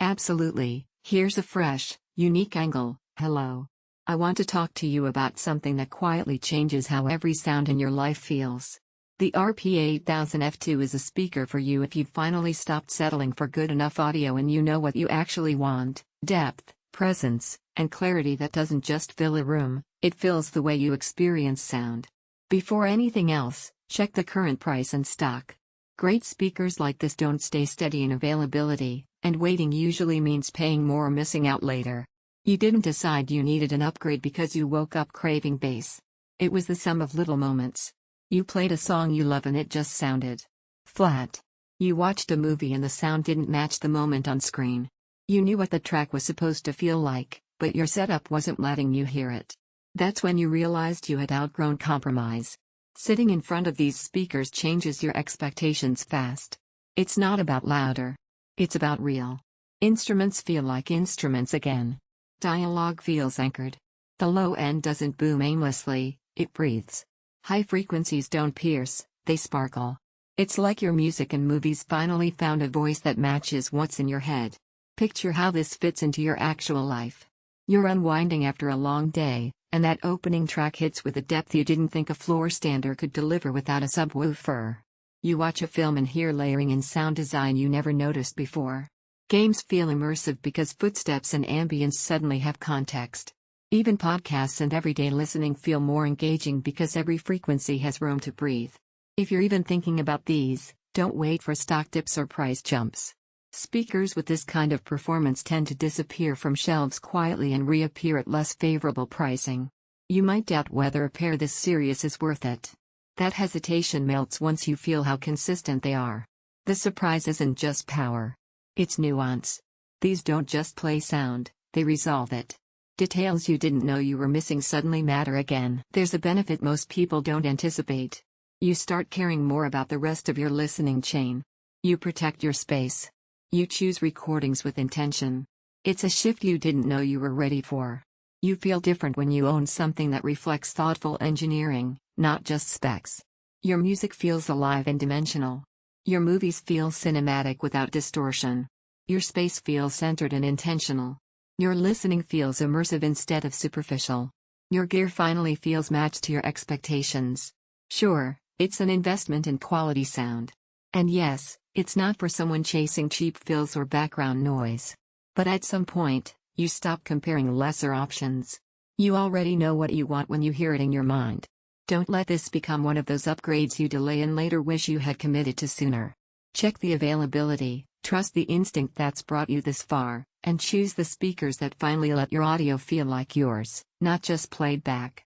Absolutely. Here's a fresh, unique angle. Hello. I want to talk to you about something that quietly changes how every sound in your life feels. The RP-8000F2 is a speaker for you if you've finally stopped settling for good enough audio and you know what you actually want: depth, presence, and clarity that doesn't just fill a room, it fills the way you experience sound. Before anything else, check the current price and stock. Great speakers like this don't stay steady in availability, and waiting usually means paying more or missing out later. You didn't decide you needed an upgrade because you woke up craving bass. It was the sum of little moments. You played a song you love and it just sounded flat. You watched a movie and the sound didn't match the moment on screen. You knew what the track was supposed to feel like, but your setup wasn't letting you hear it. That's when you realized you had outgrown compromise. Sitting in front of these speakers changes your expectations fast. It's not about louder. It's about real. Instruments feel like instruments again. Dialogue feels anchored. The low end doesn't boom aimlessly, it breathes. High frequencies don't pierce, they sparkle. It's like your music and movies finally found a voice that matches what's in your head. Picture how this fits into your actual life. You're unwinding after a long day, and that opening track hits with a depth you didn't think a floor stander could deliver without a subwoofer. You watch a film and hear layering in sound design you never noticed before. Games feel immersive because footsteps and ambience suddenly have context. Even podcasts and everyday listening feel more engaging because every frequency has room to breathe. If you're even thinking about these, don't wait for stock dips or price jumps. Speakers with this kind of performance tend to disappear from shelves quietly and reappear at less favorable pricing. You might doubt whether a pair this serious is worth it. That hesitation melts once you feel how consistent they are. The surprise isn't just power. It's nuance. These don't just play sound, they resolve it. Details you didn't know you were missing suddenly matter again. There's a benefit most people don't anticipate. You start caring more about the rest of your listening chain. You protect your space. You choose recordings with intention. It's a shift you didn't know you were ready for. You feel different when you own something that reflects thoughtful engineering, not just specs. Your music feels alive and dimensional. Your movies feel cinematic without distortion. Your space feels centered and intentional. Your listening feels immersive instead of superficial. Your gear finally feels matched to your expectations. Sure, it's an investment in quality sound. And yes, it's not for someone chasing cheap fills or background noise. But at some point, you stop comparing lesser options. You already know what you want when you hear it in your mind. Don't let this become one of those upgrades you delay and later wish you had committed to sooner. Check the availability, trust the instinct that's brought you this far, and choose the speakers that finally let your audio feel like yours, not just played back.